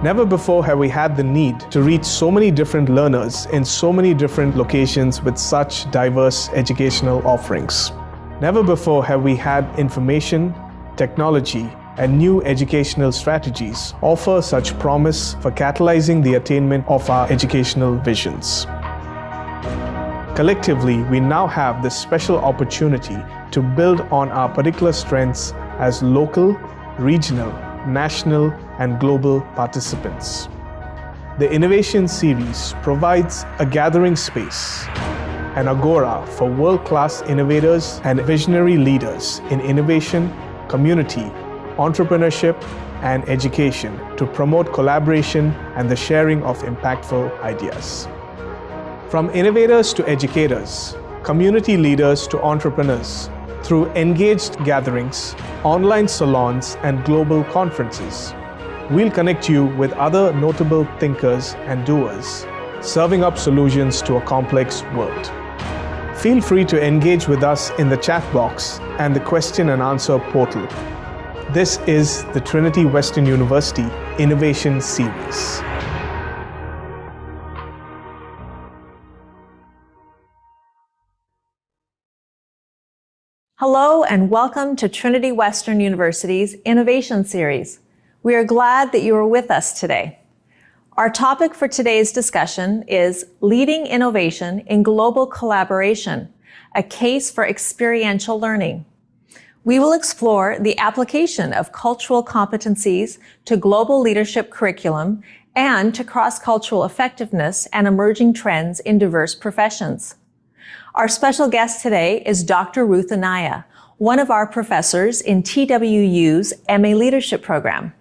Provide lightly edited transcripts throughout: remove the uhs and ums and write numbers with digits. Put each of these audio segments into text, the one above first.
Never before have we had the need to reach so many different learners in so many different locations with such diverse educational offerings. Never before have we had information, technology, and new educational strategies offer such promise for catalyzing the attainment of our educational visions. Collectively, we now have this special opportunity to build on our particular strengths as local, regional, national, and global participants. The Innovation Series provides a gathering space, an agora for world-class innovators and visionary leaders in innovation, community, entrepreneurship, and education to promote collaboration and the sharing of impactful ideas. From innovators to educators, community leaders to entrepreneurs, through engaged gatherings, online salons, and global conferences, we'll connect you with other notable thinkers and doers, serving up solutions to a complex world. Feel free to engage with us in the chat box and the question and answer portal. This is the Trinity Western University Innovation Series. Hello and welcome to Trinity Western University's Innovation Series. We are glad that you are with us today. Our topic for today's discussion is Leading Innovation in Global Collaboration, a case for experiential learning. We will explore the application of cultural competencies to global leadership curriculum and to cross-cultural effectiveness and emerging trends in diverse professions. Our special guest today is Dr. Ruth Anaya, one of our professors in TWU's MA Leadership Program.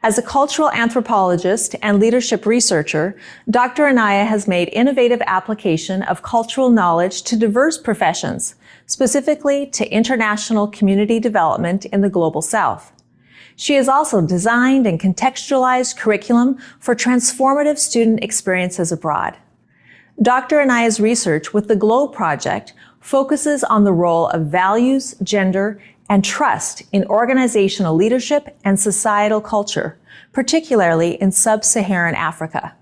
As a cultural anthropologist and leadership researcher, Dr. Anaya has made innovative application of cultural knowledge to diverse professions, specifically to international community development in the Global South. She has also designed and contextualized curriculum for transformative student experiences abroad. Dr. Anaya's research with the GLOBE Project focuses on the role of values, gender, and trust in organizational leadership and societal culture, particularly in sub-Saharan Africa.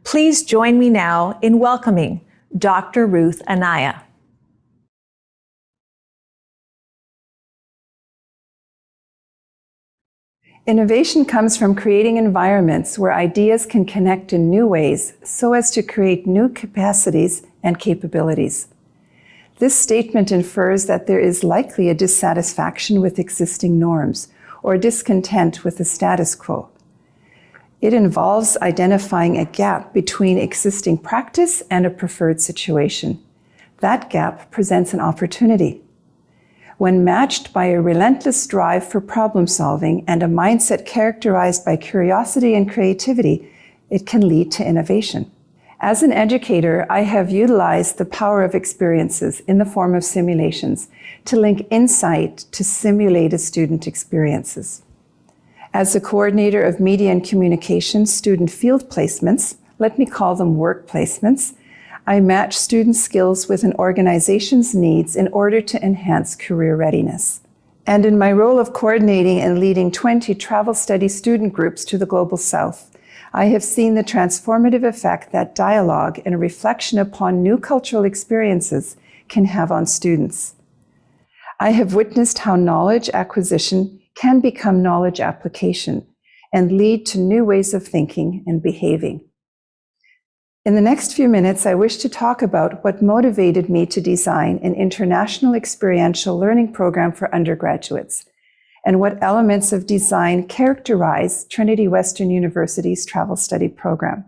Please join me now in welcoming Dr. Ruth Anaya. Innovation comes from creating environments where ideas can connect in new ways so as to create new capacities and capabilities. This statement infers that there is likely a dissatisfaction with existing norms or discontent with the status quo. It involves identifying a gap between existing practice and a preferred situation. That gap presents an opportunity. When matched by a relentless drive for problem solving and a mindset characterized by curiosity and creativity, it can lead to innovation. As an educator, I have utilized the power of experiences in the form of simulations to link insight to simulated student experiences. As the coordinator of media and communication student field placements, let me call them work placements, I match student skills with an organization's needs in order to enhance career readiness. And in my role of coordinating and leading 20 travel study student groups to the Global South, I have seen the transformative effect that dialogue and reflection upon new cultural experiences can have on students. I have witnessed how knowledge acquisition can become knowledge application and lead to new ways of thinking and behaving. In the next few minutes, I wish to talk about what motivated me to design an international experiential learning program for undergraduates and what elements of design characterize Trinity Western University's travel study program.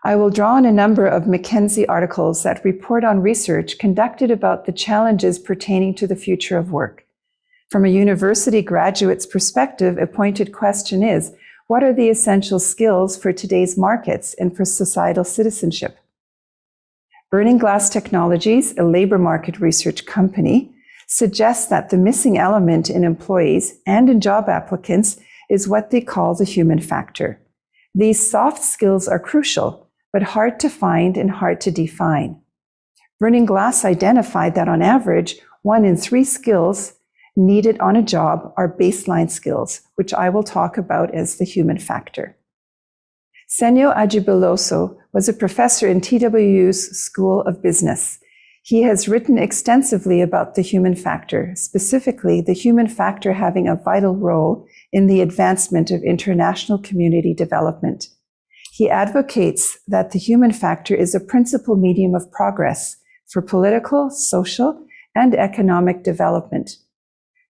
I will draw on a number of McKinsey articles that report on research conducted about the challenges pertaining to the future of work. From a university graduate's perspective, a pointed question is, what are the essential skills for today's markets and for societal citizenship? Burning Glass Technologies, a labor market research company, suggests that the missing element in employees and in job applicants is what they call the human factor. These soft skills are crucial, but hard to find and hard to define. Burning Glass identified that on average, 1 in 3 skills needed on a job are baseline skills, which I will talk about as the human factor. Senyo Ajibeloso was a professor in TWU's School of Business. He has written extensively about the human factor, specifically the human factor having a vital role in the advancement of international community development. He advocates that the human factor is a principal medium of progress for political, social, and economic development.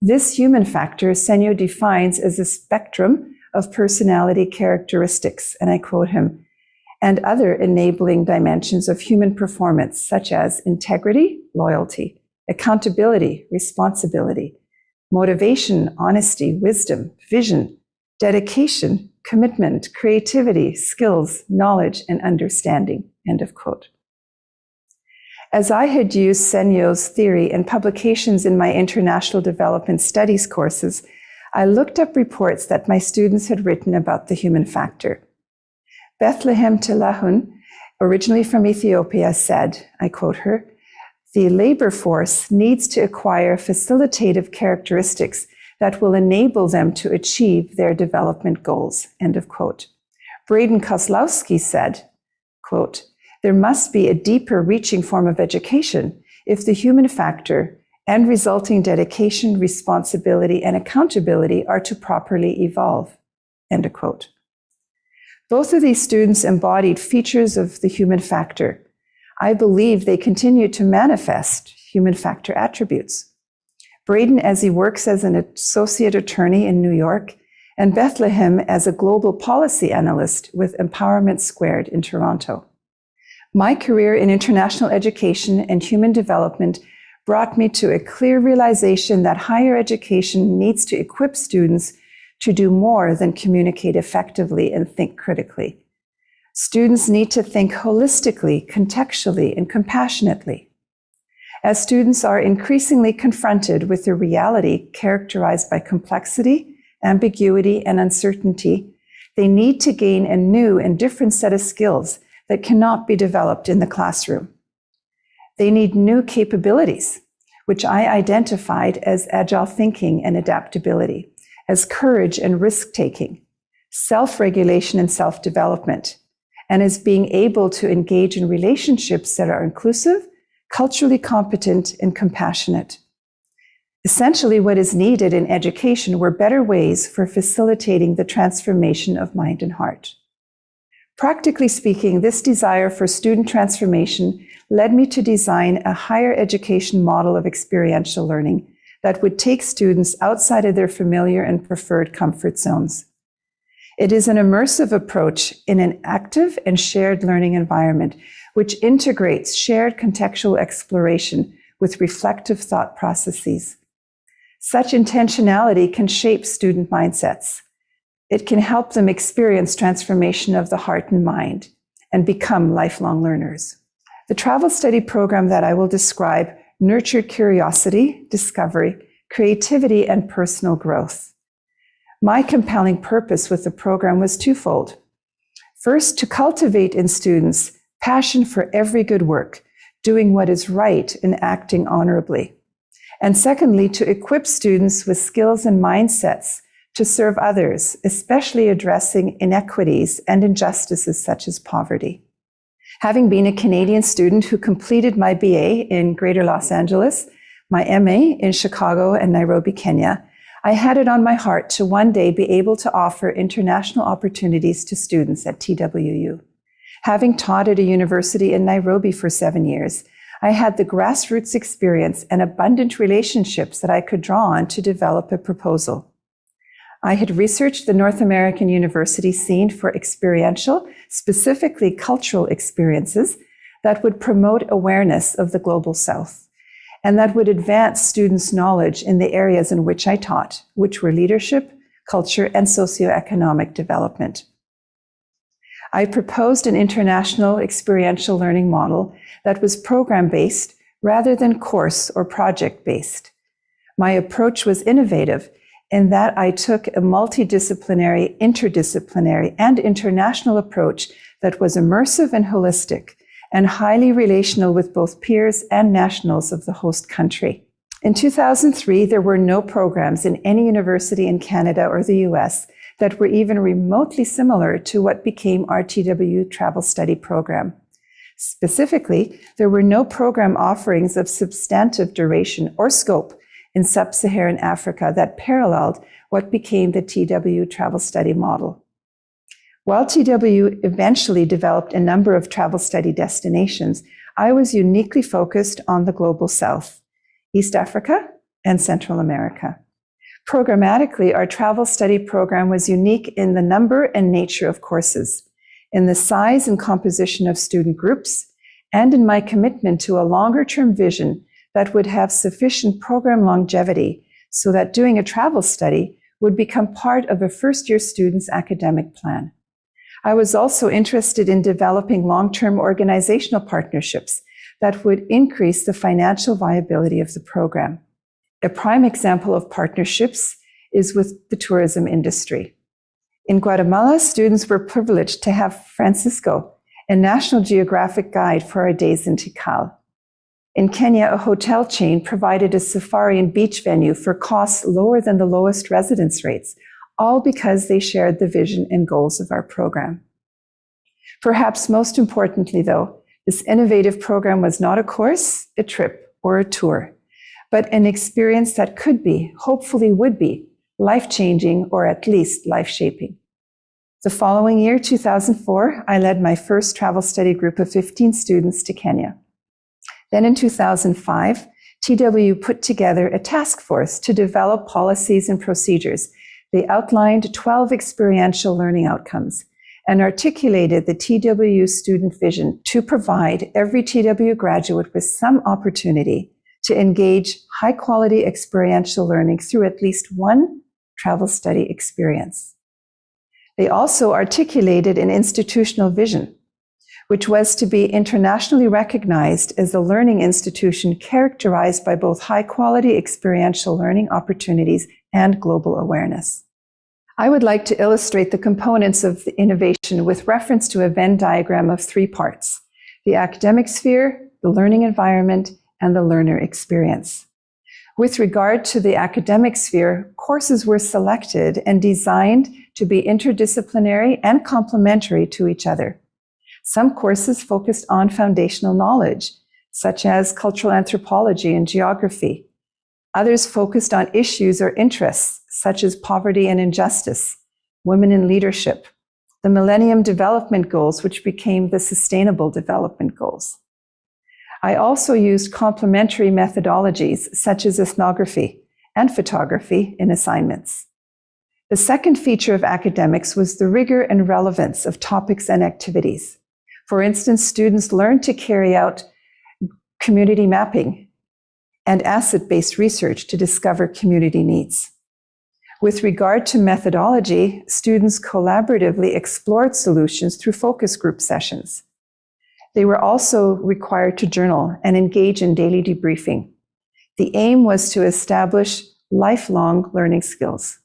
This human factor, Senyo defines as a spectrum of personality characteristics, and I quote him, and other enabling dimensions of human performance, such as integrity, loyalty, accountability, responsibility, motivation, honesty, wisdom, vision, dedication, commitment, creativity, skills, knowledge, and understanding, end of quote. As I had used Senyo's theory and publications in my international development studies courses, I looked up reports that my students had written about the human factor. Bethlehem Tilahun, originally from Ethiopia, said, I quote her, "The labor force needs to acquire facilitative characteristics that will enable them to achieve their development goals," end of quote. Braden Kozlowski said, quote, "There must be a deeper reaching form of education if the human factor and resulting dedication, responsibility, and accountability are to properly evolve," end of quote. Both of these students embodied features of the human factor. I believe they continue to manifest human factor attributes. Braden as he works as an associate attorney in New York, and Bethlehem as a global policy analyst with Empowerment Squared in Toronto. My career in international education and human development brought me to a clear realization that higher education needs to equip students to do more than communicate effectively and think critically. Students need to think holistically, contextually, and compassionately. As students are increasingly confronted with a reality characterized by complexity, ambiguity, and uncertainty, they need to gain a new and different set of skills that cannot be developed in the classroom. They need new capabilities, which I identified as agile thinking and adaptability, as courage and risk-taking, self-regulation and self-development, and as being able to engage in relationships that are inclusive, culturally competent, and compassionate. Essentially, what is needed in education were better ways for facilitating the transformation of mind and heart. Practically speaking, this desire for student transformation led me to design a higher education model of experiential learning that would take students outside of their familiar and preferred comfort zones. It is an immersive approach in an active and shared learning environment, which integrates shared contextual exploration with reflective thought processes. Such intentionality can shape student mindsets. It can help them experience transformation of the heart and mind and become lifelong learners. The travel study program that I will describe nurtured curiosity, discovery, creativity, and personal growth. My compelling purpose with the program was twofold. First, to cultivate in students passion for every good work, doing what is right and acting honorably. And secondly, to equip students with skills and mindsets to serve others, especially addressing inequities and injustices such as poverty. Having been a Canadian student who completed my BA in Greater Los Angeles, my MA in Chicago and Nairobi, Kenya, I had it on my heart to one day be able to offer international opportunities to students at TWU. Having taught at a university in Nairobi for 7 years, I had the grassroots experience and abundant relationships that I could draw on to develop a proposal. I had researched the North American university scene for experiential, specifically cultural experiences that would promote awareness of the Global South and that would advance students' knowledge in the areas in which I taught, which were leadership, culture, and socioeconomic development. I proposed an international experiential learning model that was program-based rather than course or project-based. My approach was innovative in that I took a multidisciplinary, interdisciplinary, and international approach that was immersive and holistic, and highly relational with both peers and nationals of the host country. In 2003, there were no programs in any university in Canada or the US that were even remotely similar to what became our TWU travel study program. Specifically, there were no program offerings of substantive duration or scope in sub-Saharan Africa that paralleled what became the TWU travel study model. While TWU eventually developed a number of travel study destinations, I was uniquely focused on the Global South, East Africa, and Central America. Programmatically, our travel study program was unique in the number and nature of courses, in the size and composition of student groups, and in my commitment to a longer-term vision that would have sufficient program longevity so that doing a travel study would become part of a first-year student's academic plan. I was also interested in developing long-term organizational partnerships that would increase the financial viability of the program. A prime example of partnerships is with the tourism industry. In Guatemala, students were privileged to have Francisco, a National Geographic guide for our days in Tikal. In Kenya, a hotel chain provided a safari and beach venue for costs lower than the lowest residence rates, all because they shared the vision and goals of our program. Perhaps most importantly, though, this innovative program was not a course, a trip, or a tour, but an experience that could be, hopefully would be, life-changing or at least life-shaping. The following year, 2004, I led my first travel study group of 15 students to Kenya. Then in 2005, TWU put together a task force to develop policies and procedures. They outlined 12 experiential learning outcomes and articulated the TWU student vision to provide every TWU graduate with some opportunity to engage high-quality experiential learning through at least one travel study experience. They also articulated an institutional vision, which was to be internationally recognized as a learning institution characterized by both high-quality experiential learning opportunities and global awareness. I would like to illustrate the components of the innovation with reference to a Venn diagram of 3 parts: the academic sphere, the learning environment, and the learner experience. With regard to the academic sphere, courses were selected and designed to be interdisciplinary and complementary to each other. Some courses focused on foundational knowledge, such as cultural anthropology and geography. Others focused on issues or interests, such as poverty and injustice, women in leadership, the Millennium Development Goals, which became the Sustainable Development Goals. I also used complementary methodologies, such as ethnography and photography, in assignments. The second feature of academics was the rigor and relevance of topics and activities. For instance, students learned to carry out community mapping and asset-based research to discover community needs. With regard to methodology, students collaboratively explored solutions through focus group sessions. They were also required to journal and engage in daily debriefing. The aim was to establish lifelong learning skills.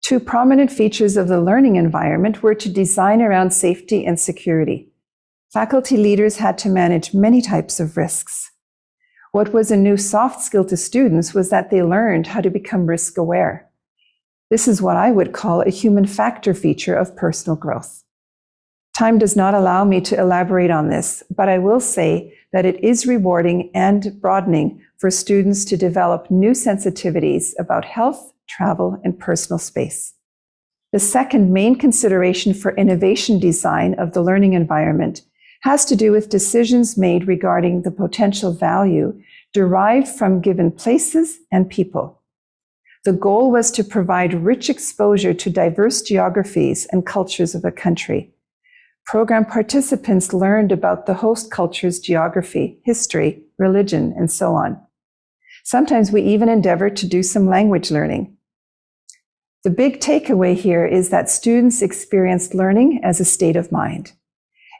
Two prominent features of the learning environment were to design around safety and security. Faculty leaders had to manage many types of risks. What was a new soft skill to students was that they learned how to become risk aware. This is what I would call a human factor feature of personal growth. Time does not allow me to elaborate on this, but I will say that it is rewarding and broadening for students to develop new sensitivities about health, travel, and personal space. The second main consideration for innovation design of the learning environment has to do with decisions made regarding the potential value derived from given places and people. The goal was to provide rich exposure to diverse geographies and cultures of a country. Program participants learned about the host culture's geography, history, religion, and so on. Sometimes we even endeavored to do some language learning. The big takeaway here is that students experienced learning as a state of mind.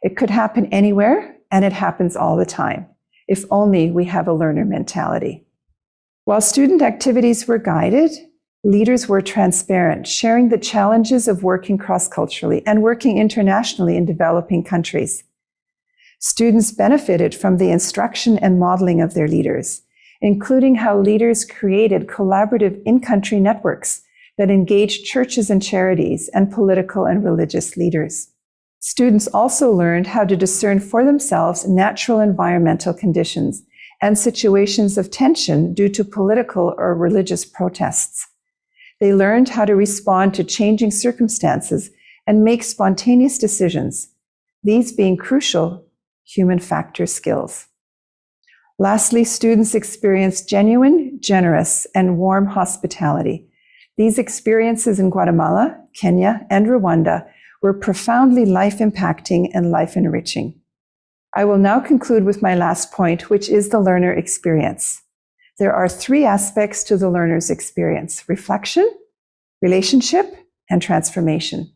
It could happen anywhere, and it happens all the time, if only we have a learner mentality. While student activities were guided, leaders were transparent, sharing the challenges of working cross-culturally and working internationally in developing countries. Students benefited from the instruction and modeling of their leaders, including how leaders created collaborative in-country networks that engaged churches and charities and political and religious leaders. Students also learned how to discern for themselves natural environmental conditions and situations of tension due to political or religious protests. They learned how to respond to changing circumstances and make spontaneous decisions, these being crucial human factor skills. Lastly, students experienced genuine, generous, and warm hospitality. These experiences in Guatemala, Kenya, and Rwanda were profoundly life-impacting and life-enriching. I will now conclude with my last point, which is the learner experience. There are three aspects to the learner's experience: reflection, relationship, and transformation.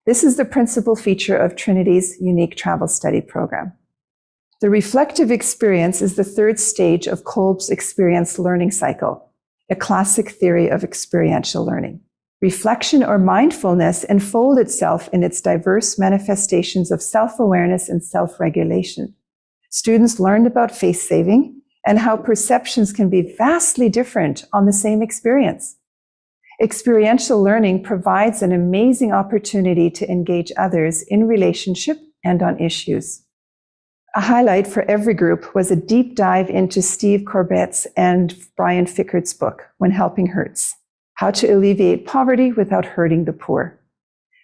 This is the principal feature of Trinity's unique travel study program. The reflective experience is the third stage of Kolb's experience learning cycle, a classic theory of experiential learning. Reflection or mindfulness enfold itself in its diverse manifestations of self-awareness and self-regulation. Students learned about face-saving and how perceptions can be vastly different on the same experience. Experiential learning provides an amazing opportunity to engage others in relationship and on issues. A highlight for every group was a deep dive into Steve Corbett's and Brian Fickert's book, When Helping Hurts: How to Alleviate Poverty Without Hurting the Poor.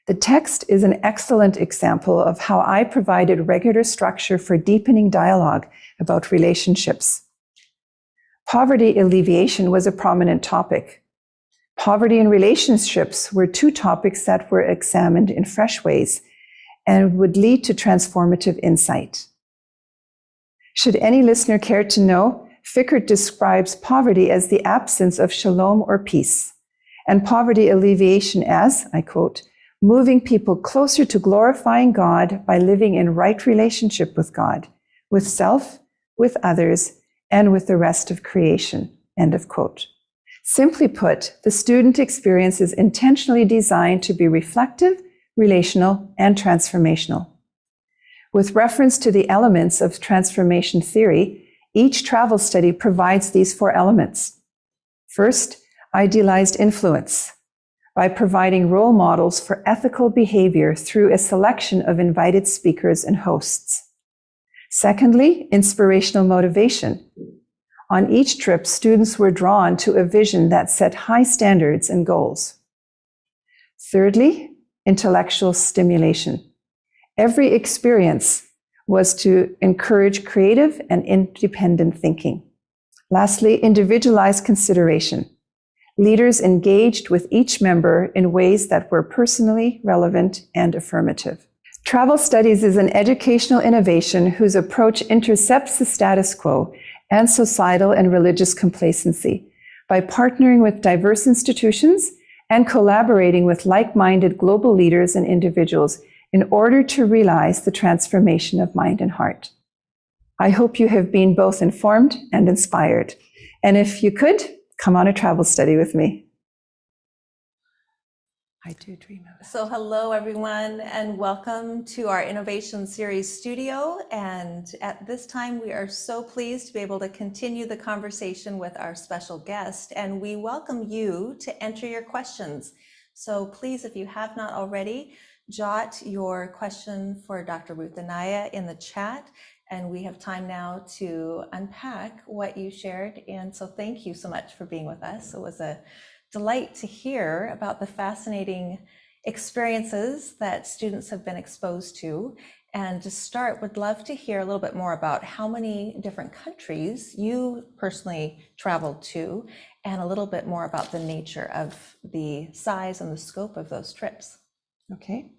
The text is an excellent example of how I provided regular structure for deepening dialogue about relationships. Poverty alleviation was a prominent topic. Poverty and relationships were two topics that were examined in fresh ways and would lead to transformative insight. Should any listener care to know, Fickert describes poverty as the absence of shalom or peace, and poverty alleviation as, I quote, moving people closer to glorifying God by living in right relationship with God, with self, with others, and with the rest of creation, end of quote. Simply put, the student experience is intentionally designed to be reflective, relational, and transformational. With reference to the elements of transformation theory, each travel study provides these four elements. First, idealized influence, by providing role models for ethical behavior through a selection of invited speakers and hosts. Secondly, inspirational motivation. On each trip, students were drawn to a vision that set high standards and goals. Thirdly, intellectual stimulation. Every experience was to encourage creative and independent thinking. Lastly, individualized consideration. leaders engaged with each member in ways that were personally relevant and affirmative. Travel studies is an educational innovation whose approach intercepts the status quo and societal and religious complacency by partnering with diverse institutions and collaborating with like-minded global leaders and individuals in order to realize the transformation of mind and heart. I hope you have been both informed and inspired. And if you could, come on a travel study with me. I do dream of it. So hello everyone, and welcome to our Innovation Series studio. And at this time, we are so pleased to be able to continue the conversation with our special guest, and we welcome you to enter your questions. So please, if you have not already, jot your question for Dr. Ruth Anaya in the chat, and we have time now to unpack what you shared. And so thank you so much for being with us. It was a delight to hear about the fascinating experiences that students have been exposed to. And to start, would love to hear a little bit more about how many different countries you personally traveled to, and a little bit more about the nature of the size and the scope of those trips. Okay.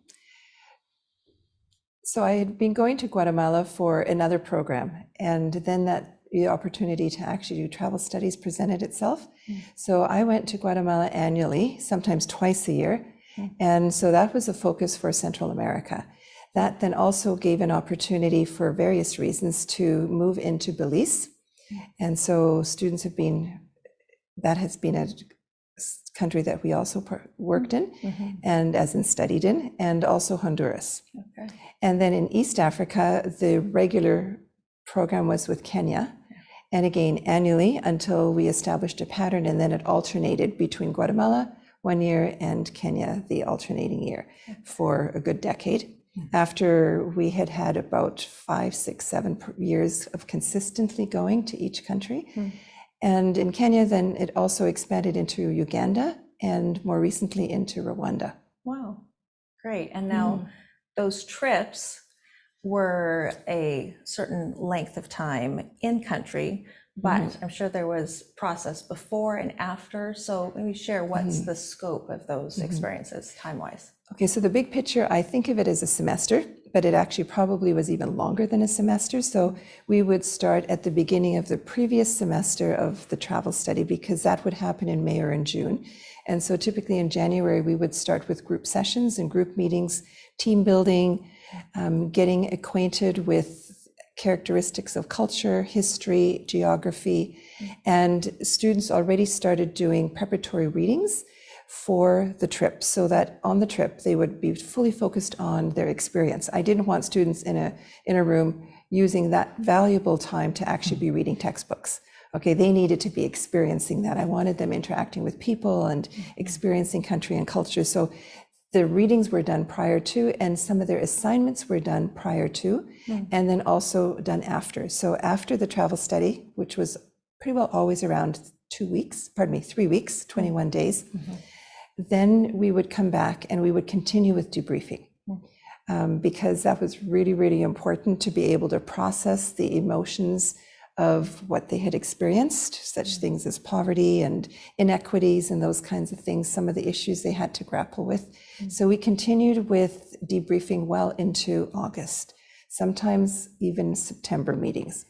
So I had been going to Guatemala for another program, and then the opportunity to actually do travel studies presented itself. So I went to Guatemala annually, sometimes twice a year. And so that was a focus for Central America. That then also gave an opportunity for various reasons to move into Belize. And so students that has been a country that we also worked in, and as in studied in, and also Honduras. Okay. And then in East Africa, the regular program was with Kenya. And again, annually until we established a pattern, and then it alternated between Guatemala 1 year and Kenya the alternating year for a good decade. After we had had about 5, 6, 7 years of consistently going to each country. And in Kenya, then it also expanded into Uganda and more recently into Rwanda. Wow, great. And now those trips were a certain length of time in country, but I'm sure there was process before and after. So maybe share what's the scope of those experiences time-wise. Okay, so the big picture, I think of it as a semester, but it actually probably was even longer than a semester. So we would start at the beginning of the previous semester of the travel study, because that would happen in May or in June. And so typically in January, we would start with group sessions and group meetings, team building, getting acquainted with characteristics of culture, history, geography, and students already started doing preparatory readings for the trip, so that on the trip they would be fully focused on their experience. I didn't want students in a room using that valuable time to actually be reading textbooks. Okay, they needed to be experiencing that. I wanted them interacting with people and experiencing country and culture. So the readings were done prior to, and some of their assignments were done prior to, and then also done after. So after the travel study, which was pretty well always around 3 weeks, 21 days, then we would come back and we would continue with debriefing, because that was really, really important to be able to process the emotions of what they had experienced, such things as poverty and inequities and those kinds of things, some of the issues they had to grapple with. So we continued with debriefing well into August, sometimes even September meetings.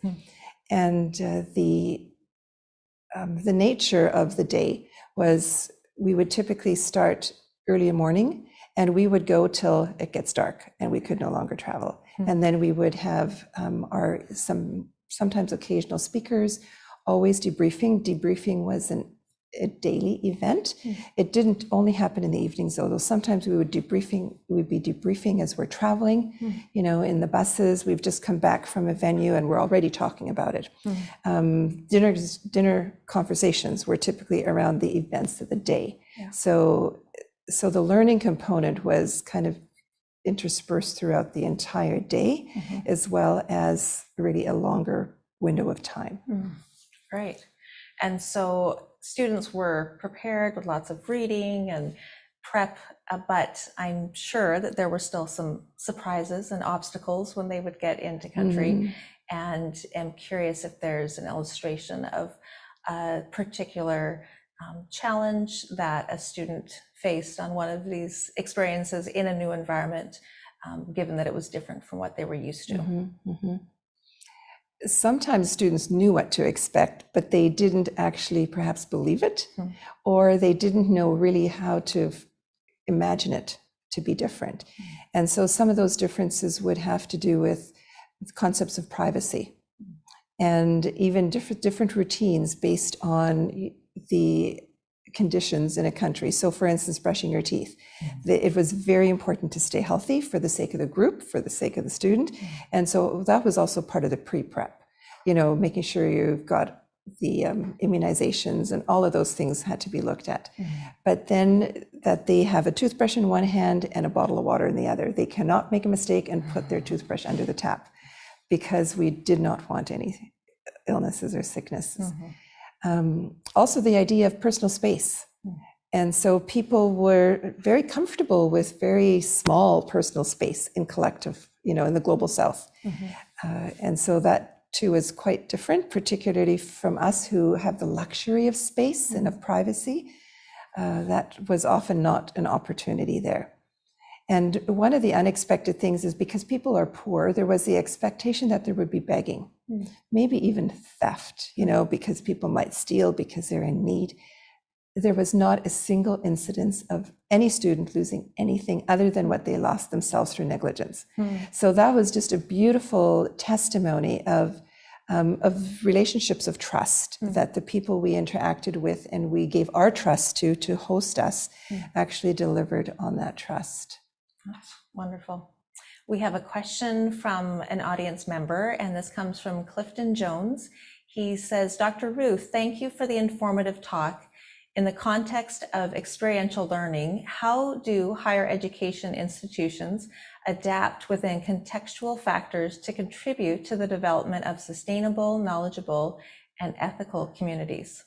And the nature of the day was we would typically start early in the morning, and we would go till it gets dark and we could no longer travel. And then we would have sometimes occasional speakers, always debriefing. Debriefing was a daily event. It didn't only happen in the evenings, though. Sometimes we would be debriefing as we're traveling, in the buses. We've just come back from a venue and we're already talking about it. Dinner conversations were typically around the events of the day. So the learning component was kind of interspersed throughout the entire day, as well as really a longer window of time. Right. And so students were prepared with lots of reading and prep, but I'm sure that there were still some surprises and obstacles when they would get into country. And am curious if there's an illustration of a particular challenge that a student faced on one of these experiences in a new environment, given that it was different from what they were used to? Sometimes students knew what to expect, but they didn't actually perhaps believe it, or they didn't know really how to imagine it to be different. And so some of those differences would have to do with concepts of privacy and even different routines based on the conditions in a country. So for instance, brushing your teeth. It was very important to stay healthy for the sake of the group, for the sake of the student. And so that was also part of the pre-prep, making sure you've got the immunizations and all of those things had to be looked at. But then that they have a toothbrush in one hand and a bottle of water in the other. They cannot make a mistake and put their toothbrush under the tap, because we did not want any illnesses or sicknesses. Also the idea of personal space. And so people were very comfortable with very small personal space in collective, in the global South. And so that too is quite different, particularly from us who have the luxury of space and of privacy. That was often not an opportunity there. And one of the unexpected things is because people are poor, there was the expectation that there would be begging, maybe even theft, because people might steal because they're in need. There was not a single incidence of any student losing anything other than what they lost themselves through negligence. So that was just a beautiful testimony of relationships of trust that the people we interacted with and we gave our trust to host us actually delivered on that trust. That's wonderful. We have a question from an audience member, and this comes from Clifton Jones. He says, Dr. Ruth, thank you for the informative talk. In the context of experiential learning, how do higher education institutions adapt within contextual factors to contribute to the development of sustainable, knowledgeable, and ethical communities?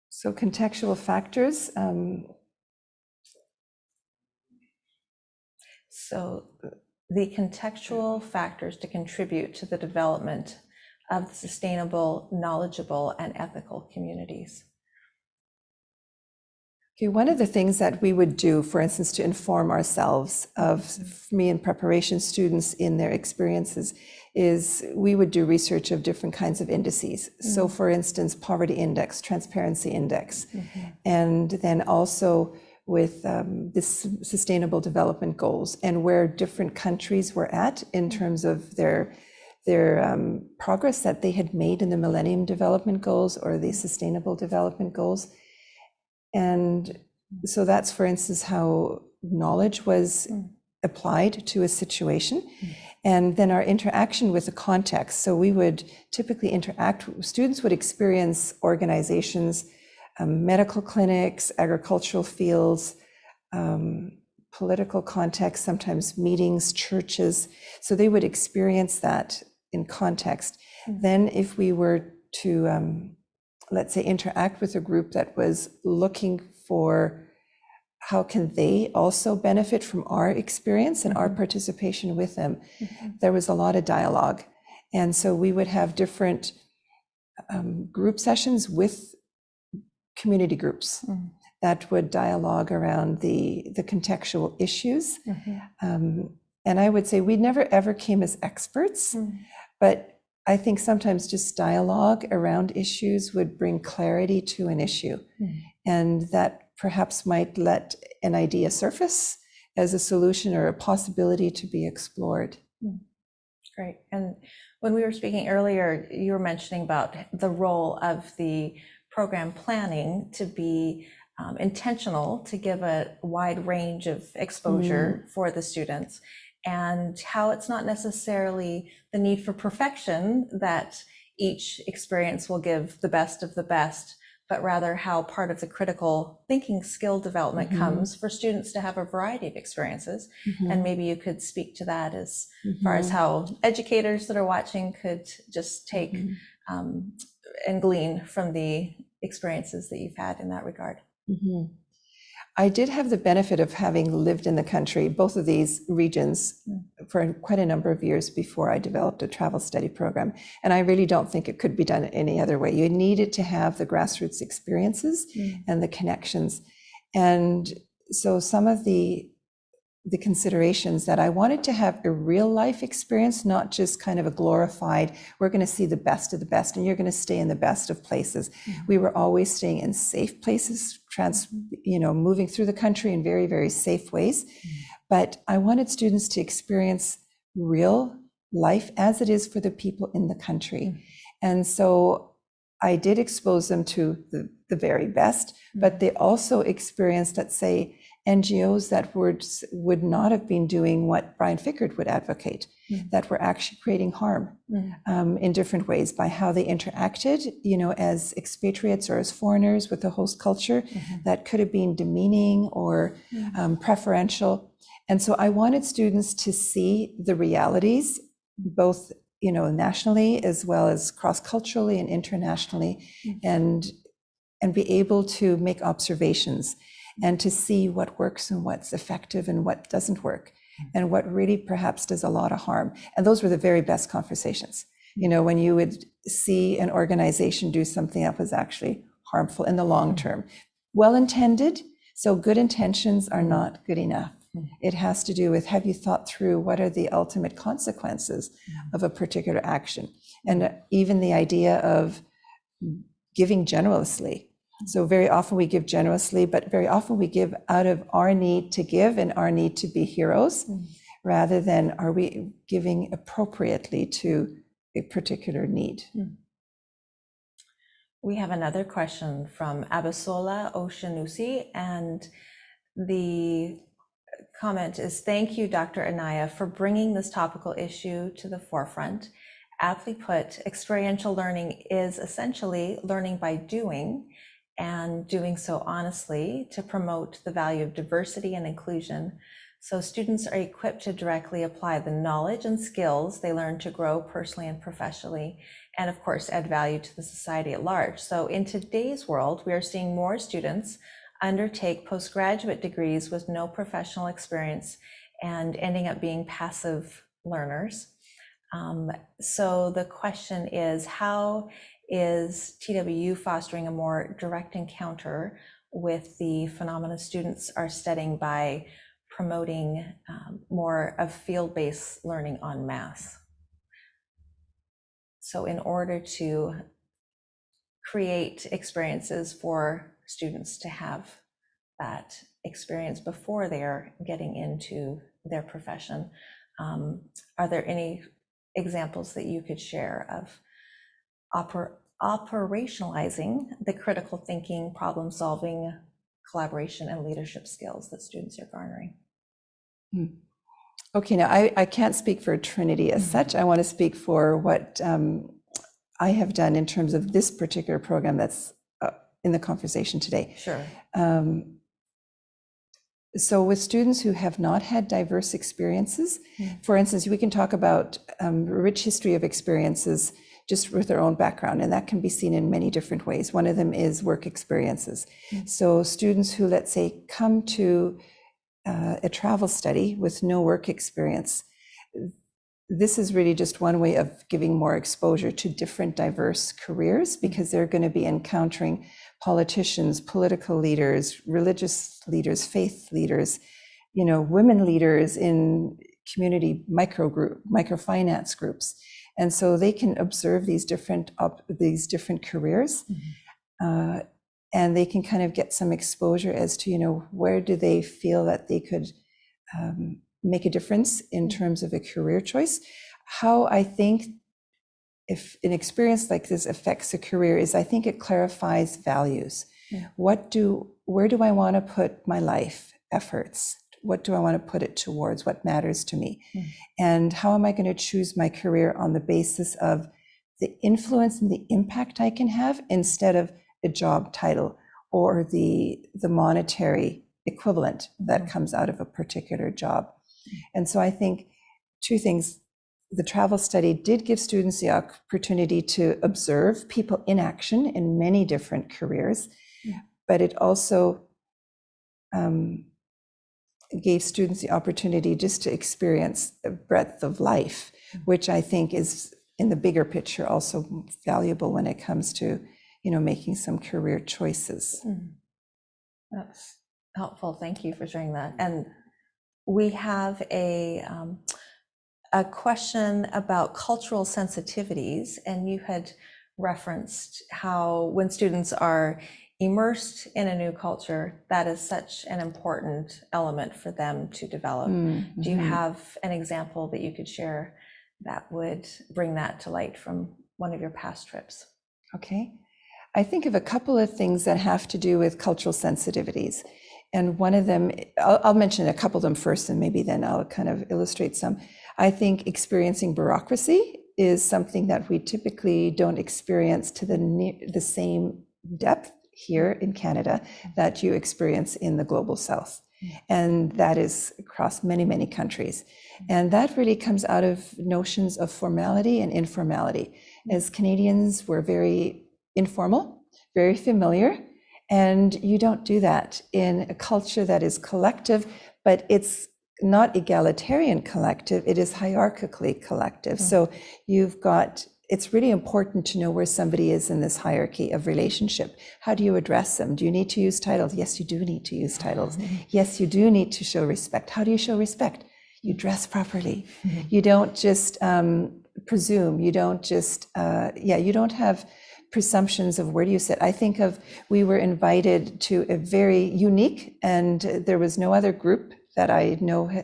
So contextual factors. So the contextual factors to contribute to the development of sustainable, knowledgeable, and ethical communities. Okay, one of the things that we would do, for instance, to inform ourselves of me in preparation students in their experiences, is we would do research of different kinds of indices. So for instance, poverty index, transparency index, and then also with this sustainable development goals and where different countries were at in terms of their progress that they had made in the Millennium Development Goals or the Sustainable Development Goals. And so that's, for instance, how knowledge was applied to a situation. And then our interaction with the context. So we would typically interact, students would experience organizations, medical clinics, agricultural fields, political context, sometimes meetings, churches. So they would experience that in context. Then if we were to, let's say, interact with a group that was looking for how can they also benefit from our experience and our participation with them, there was a lot of dialogue. And so we would have different group sessions with community groups that would dialogue around the contextual issues. And I would say we never ever came as experts, but I think sometimes just dialogue around issues would bring clarity to an issue. And that perhaps might let an idea surface as a solution or a possibility to be explored. Great. And when we were speaking earlier, you were mentioning about the role of the program planning to be intentional, to give a wide range of exposure for the students, and how it's not necessarily the need for perfection that each experience will give the best of the best, but rather how part of the critical thinking skill development comes for students to have a variety of experiences. And maybe you could speak to that as far as how educators that are watching could just take and glean from the experiences that you've had in that regard. I did have the benefit of having lived in the country, both of these regions, for quite a number of years before I developed a travel study program. And I really don't think it could be done any other way. You needed to have the grassroots experiences and the connections. And so some of the considerations that I wanted to have a real life experience, not just kind of a glorified, we're going to see the best of the best and you're going to stay in the best of places. We were always staying in safe places, moving through the country in very, very safe ways. But I wanted students to experience real life as it is for the people in the country. And so I did expose them to the very best, but they also experienced, let's say, NGOs that would not have been doing what Brian Fickard would advocate, that were actually creating harm in different ways by how they interacted, as expatriates or as foreigners with the host culture that could have been demeaning or preferential. And so I wanted students to see the realities, both nationally as well as cross-culturally and internationally, and be able to make observations and to see what works and what's effective and what doesn't work and what really perhaps does a lot of harm. And those were the very best conversations. When you would see an organization do something that was actually harmful in the long term. Well-intended, so good intentions are not good enough. It has to do with, have you thought through what are the ultimate consequences of a particular action? And even the idea of giving generously. So very often we give generously, but very often we give out of our need to give and our need to be heroes, rather than are we giving appropriately to a particular need. We have another question from Abisola Oshanusi, and the comment is, thank you, Dr. Anaya, for bringing this topical issue to the forefront. Aptly put, experiential learning is essentially learning by doing, and doing so honestly to promote the value of diversity and inclusion, so students are equipped to directly apply the knowledge and skills they learn to grow personally and professionally, and of course add value to the society at large. So in today's world, we are seeing more students undertake postgraduate degrees with no professional experience and ending up being passive learners. So the question is, how is TWU fostering a more direct encounter with the phenomena students are studying by promoting more of field-based learning en masse? So in order to create experiences for students to have that experience before they're getting into their profession, are there any examples that you could share of operationalizing the critical thinking, problem solving, collaboration, and leadership skills that students are garnering? Okay, now I can't speak for Trinity as such. I want to speak for what I have done in terms of this particular program that's in the conversation today. Sure. So with students who have not had diverse experiences, for instance, we can talk about a rich history of experiences just with their own background, and that can be seen in many different ways. One of them is work experiences. So students who, let's say, come to a travel study with no work experience, this is really just one way of giving more exposure to different diverse careers, because they're going to be encountering politicians, political leaders, religious leaders, faith leaders, women leaders in community microfinance groups. And so they can observe these different careers, and they can kind of get some exposure as to, where do they feel that they could make a difference in terms of a career choice. How I think if an experience like this affects a career is, I think it clarifies values. Where do I want to put my life efforts? What do I want to put it towards? What matters to me? And how am I going to choose my career on the basis of the influence and the impact I can have, instead of a job title or the monetary equivalent that comes out of a particular job? And so I think two things. The travel study did give students the opportunity to observe people in action in many different careers, but it also gave students the opportunity just to experience the breadth of life, which I think is, in the bigger picture, also valuable when it comes to, making some career choices. That's helpful. Thank you for sharing that. And we have a question about cultural sensitivities, and you had referenced how when students are immersed in a new culture, that is such an important element for them to develop. Do you have an example that you could share that would bring that to light from one of your past trips? Okay. I think of a couple of things that have to do with cultural sensitivities. And one of them, I'll mention a couple of them first, and maybe then I'll kind of illustrate some. I think experiencing bureaucracy is something that we typically don't experience to the same depth here in Canada that you experience in the global south. And that is across many, many countries. And that really comes out of notions of formality and informality. As Canadians, we're very informal, very familiar, and you don't do that in a culture that is collective, but it's not egalitarian collective, it is hierarchically collective. So it's really important to know where somebody is in this hierarchy of relationship. How do you address them? Do you need to use titles? Yes, you do need to use titles. Yes, you do need to show respect. How do you show respect? You dress properly. You don't just presume. You don't just, you don't have presumptions of where do you sit. I think we were invited to a very unique, and there was no other group that I know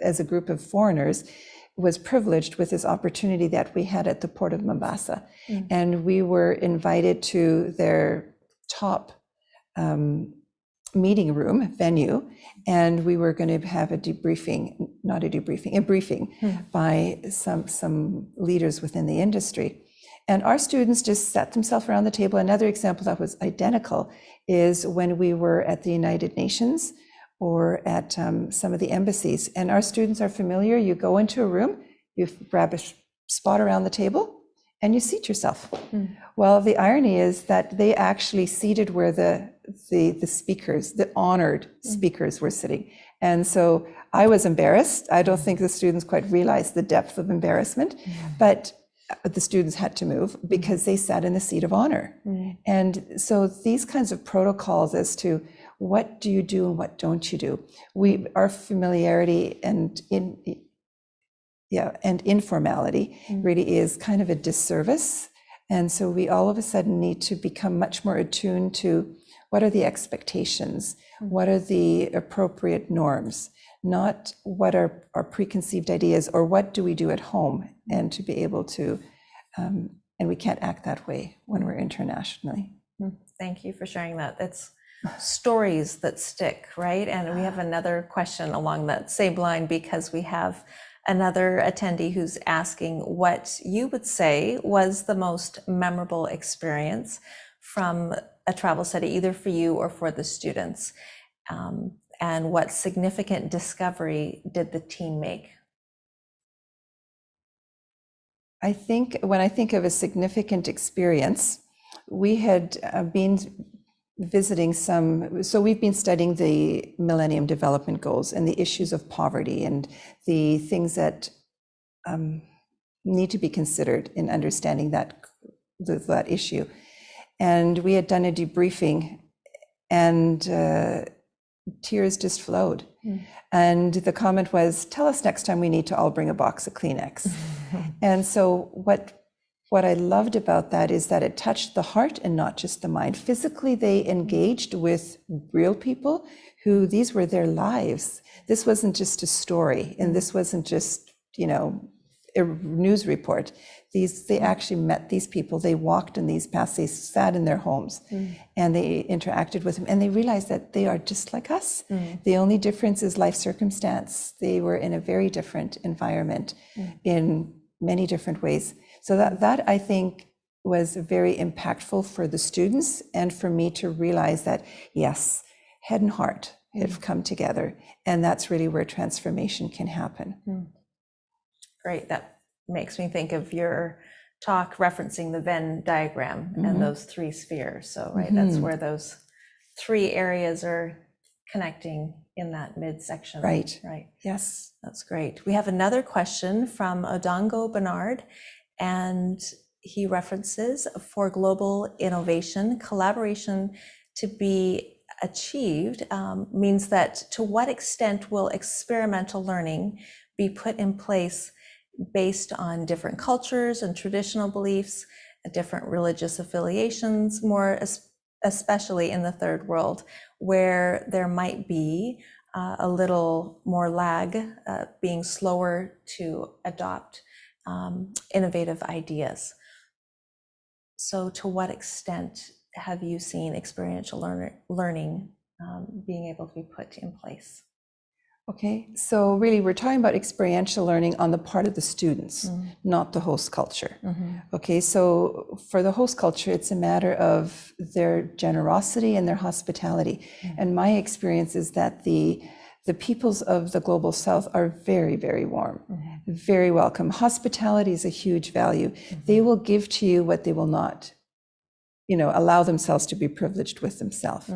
as a group of foreigners was privileged with this opportunity that we had at the port of Mombasa. And we were invited to their top meeting room venue, and we were going to have a briefing by some leaders within the industry. And our students just sat themselves around the table. Another example that was identical is when we were at the United Nations or at some of the embassies. And our students are familiar. You go into a room, you grab a spot around the table, and you seat yourself. Well, the irony is that they actually seated where the speakers, the honored speakers, were sitting. And so I was embarrassed. I don't think the students quite realized the depth of embarrassment, but the students had to move because they sat in the seat of honor. And so these kinds of protocols as to what do you do and what don't you do, our familiarity and informality really is kind of a disservice. And so we all of a sudden need to become much more attuned to what are the expectations, what are the appropriate norms, not what are our preconceived ideas or what do we do at home, and to be able to, and we can't act that way when we're internationally. Thank you for sharing that. It's stories that stick, right? And we have another question along that same line, because we have another attendee who's asking what you would say was the most memorable experience from a travel study, either for you or for the students, and what significant discovery did the team make? I think when I think of a significant experience, we had been visiting so we've been studying the Millennium Development Goals and the issues of poverty and the things that need to be considered in understanding that issue. And we had done a debriefing, and tears just flowed. And the comment was, tell us next time we need to all bring a box of Kleenex. And so what I loved about that is that it touched the heart and not just the mind. Physically, they engaged with real people who these were their lives. This wasn't just a story, and this wasn't just, a news report. They actually met these people. They walked in these paths. They sat in their homes and they interacted with them, and they realized that they are just like us. The only difference is life circumstance. They were in a very different environment in many different ways. So that I think was very impactful for the students and for me to realize that, yes, head and heart have come together, and that's really where transformation can happen. Great. That makes me think of your talk referencing the Venn diagram and those three spheres. So, right, that's where those three areas are connecting in that midsection. Right. Right. Yes. That's great. We have another question from Odongo Bernard, and he references for global innovation, collaboration to be achieved means that to what extent will experimental learning be put in place based on different cultures and traditional beliefs, different religious affiliations, more especially in the third world, where there might be a little more lag, being slower to adopt innovative ideas. So to what extent have you seen experiential learning being able to be put in place? Okay, so really we're talking about experiential learning on the part of the students, not the host culture. Okay, so for the host culture, it's a matter of their generosity and their hospitality. And my experience is that the peoples of the global south are very, very warm, very welcome. Hospitality is a huge value. They will give to you what they will not, allow themselves to be privileged with themselves.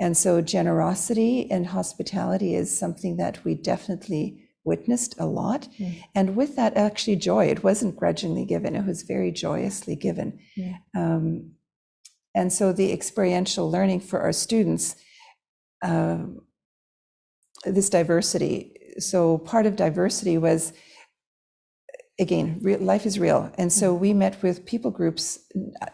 And so generosity and hospitality is something that we definitely witnessed a lot. And with that, actually joy, it wasn't grudgingly given, it was very joyously given. And so the experiential learning for our students, this diversity, so part of diversity was, again, life is real. And so we met with people groups.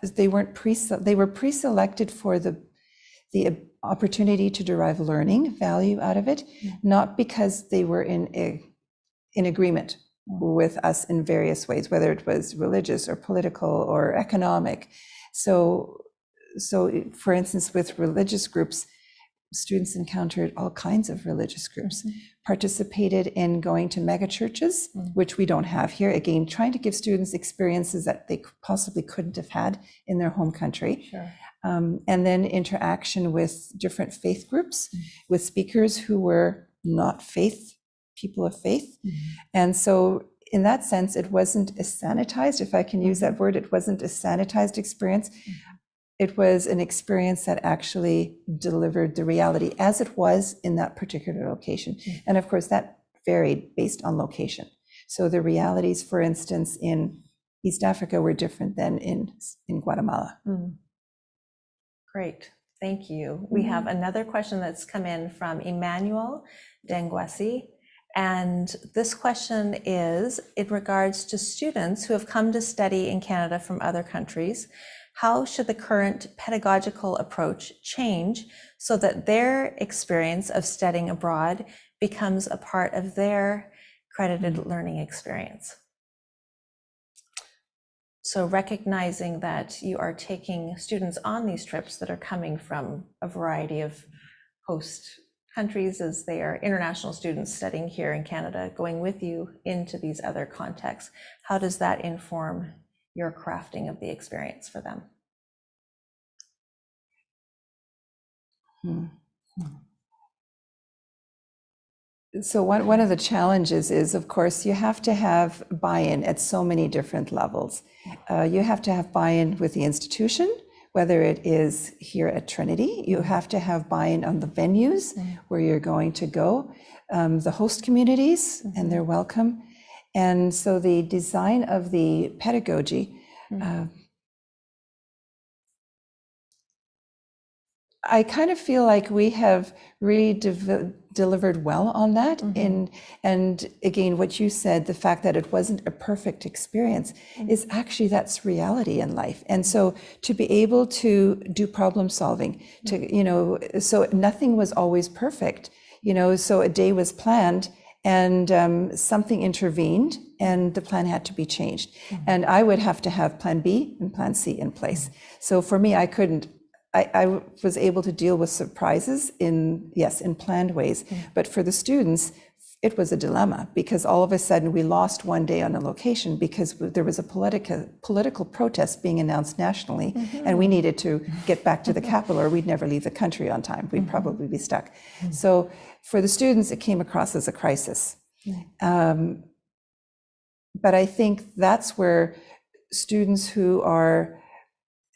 They were pre-selected for the opportunity to derive learning value out of it, not because they were in agreement with us in various ways, whether it was religious or political or economic. So for instance, with religious groups, students encountered all kinds of religious groups, participated in going to mega churches, which we don't have here. Again, trying to give students experiences that they possibly couldn't have had in their home country. And then interaction with different faith groups, with speakers who were not people of faith. And so in that sense, it wasn't a sanitized, if I can use that word, it wasn't a sanitized experience. It was an experience that actually delivered the reality as it was in that particular location. And of course, that varied based on location. So the realities, for instance, in East Africa were different than in Guatemala. Great, thank you. We have another question that's come in from Emmanuel Denguasi. And this question is in regards to students who have come to study in Canada from other countries. How should the current pedagogical approach change so that their experience of studying abroad becomes a part of their credited learning experience? So recognizing that you are taking students on these trips that are coming from a variety of host countries, as they are international students studying here in Canada, going with you into these other contexts, how does that inform your crafting of the experience for them? So one of the challenges is, of course, you have to have buy-in at so many different levels. You have to have buy-in with the institution, whether it is here at Trinity. You have to have buy-in on the venues where you're going to go, the host communities, and they're welcome. And so the design of the pedagogy, I kind of feel like we have really delivered well on that. And again, what you said, the fact that it wasn't a perfect experience is actually that's reality in life. And so to be able to do problem solving, so nothing was always perfect, so a day was planned and something intervened and the plan had to be changed. And I would have to have plan B and plan C in place. So for me, I was able to deal with surprises in planned ways. But for the students, it was a dilemma because all of a sudden we lost one day on a location because there was a political protest being announced nationally and we needed to get back to the capital or we'd never leave the country on time. We'd probably be stuck. So for the students, it came across as a crisis. But I think that's where students who are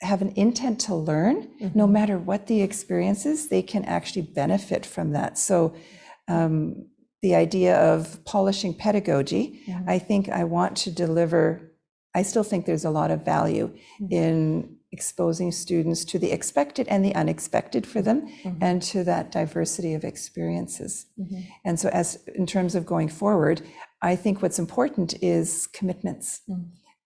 have an intent to learn, no matter what the experience is, they can actually benefit from that. So the idea of polishing pedagogy, I think I want to deliver, I still think there's a lot of value in exposing students to the expected and the unexpected for them, and to that diversity of experiences. And so as in terms of going forward, I think what's important is commitments.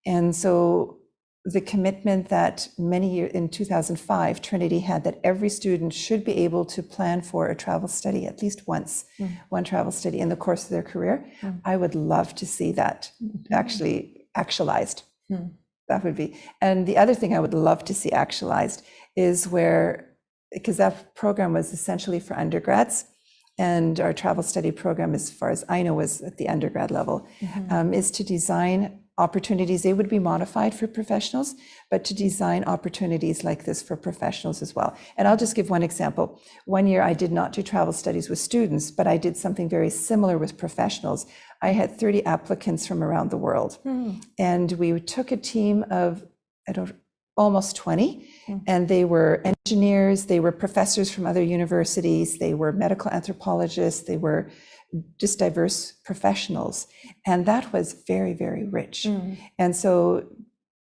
And so the commitment that many years in 2005, Trinity had, that every student should be able to plan for a travel study at least once, one travel study in the course of their career. I would love to see that actually actualized. That would be. And the other thing I would love to see actualized is where, because that program was essentially for undergrads, and our travel study program, as far as I know, was at the undergrad level, is to design opportunities. They would be modified for professionals, but to design opportunities like this for professionals as well. And I'll just give one example. One year I did not do travel studies with students, but I did something very similar with professionals. I had 30 applicants from around the world. And we took a team of, almost 20, and they were engineers, they were professors from other universities, they were medical anthropologists, they were just diverse professionals. And that was very, very rich. And so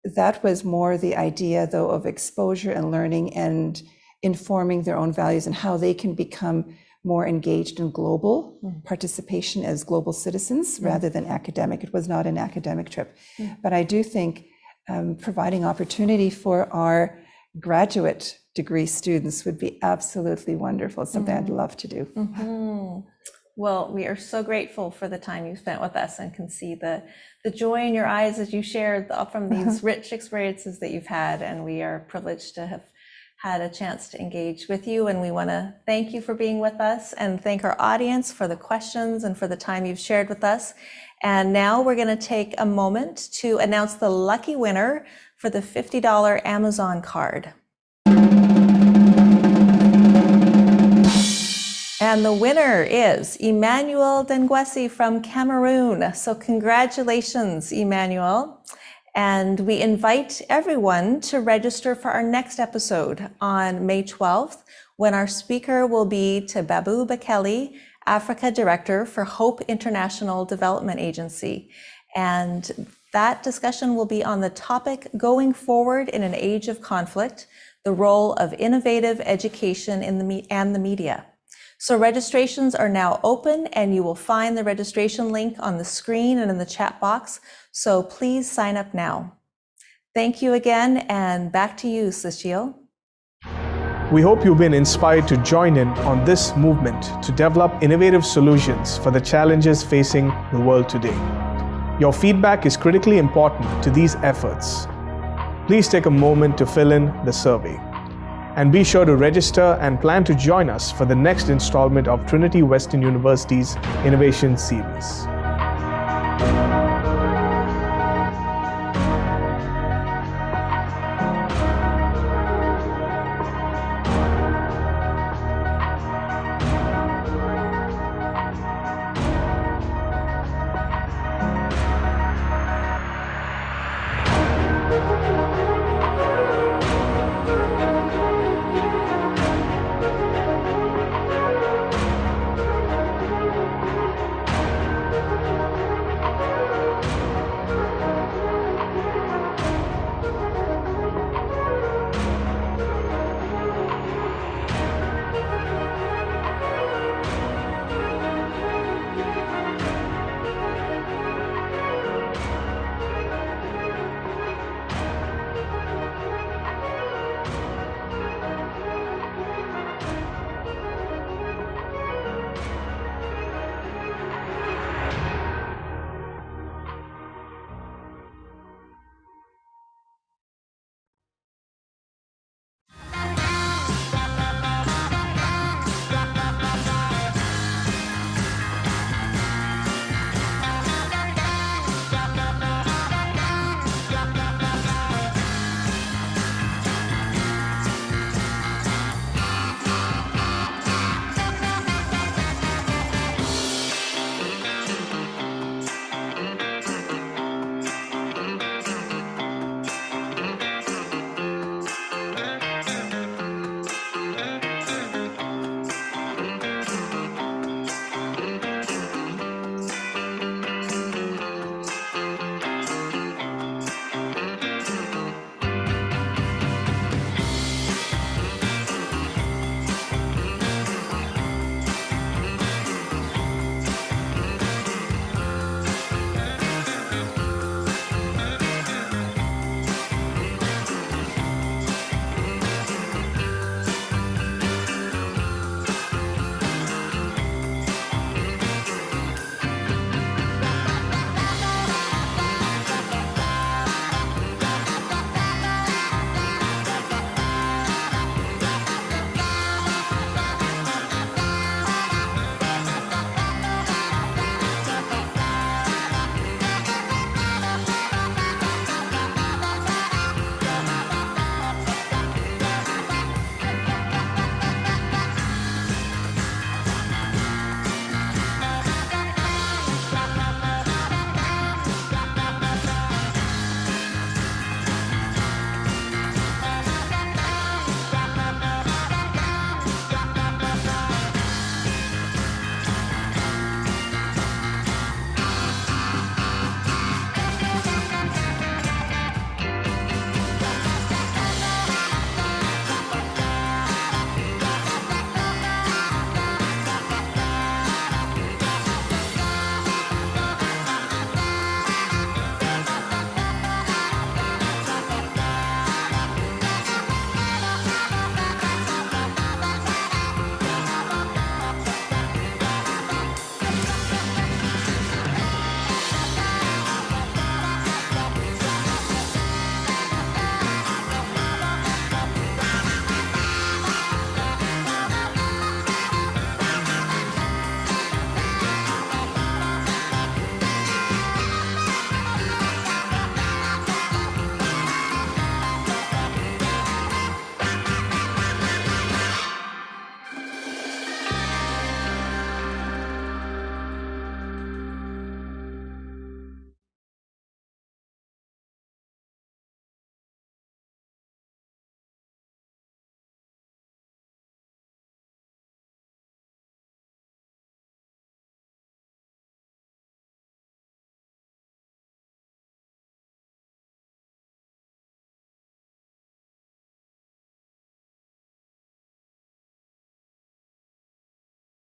that was more the idea, though, of exposure and learning and informing their own values and how they can become more engaged in global participation as global citizens rather than academic. It was not an academic trip. But I do think providing opportunity for our graduate degree students would be absolutely wonderful. It's something I'd love to do. Well, we are so grateful for the time you spent with us, and can see the joy in your eyes as you shared from these rich experiences that you've had. And we are privileged to have had a chance to engage with you. And we want to thank you for being with us, and thank our audience for the questions and for the time you've shared with us. And now we're going to take a moment to announce the lucky winner for the $50 Amazon card. And the winner is Emmanuel Denguesi from Cameroon. So congratulations, Emmanuel. And we invite everyone to register for our next episode on May 12th, when our speaker will be Babu Bekele, Africa Director for Hope International Development Agency. And that discussion will be on the topic, Going Forward in an Age of Conflict, the Role of Innovative Education in the Media. So registrations are now open, and you will find the registration link on the screen and in the chat box. So please sign up now. Thank you again, and back to you, Cecile. We hope you've been inspired to join in on this movement to develop innovative solutions for the challenges facing the world today. Your feedback is critically important to these efforts. Please take a moment to fill in the survey. And be sure to register and plan to join us for the next installment of Trinity Western University's Innovation Series.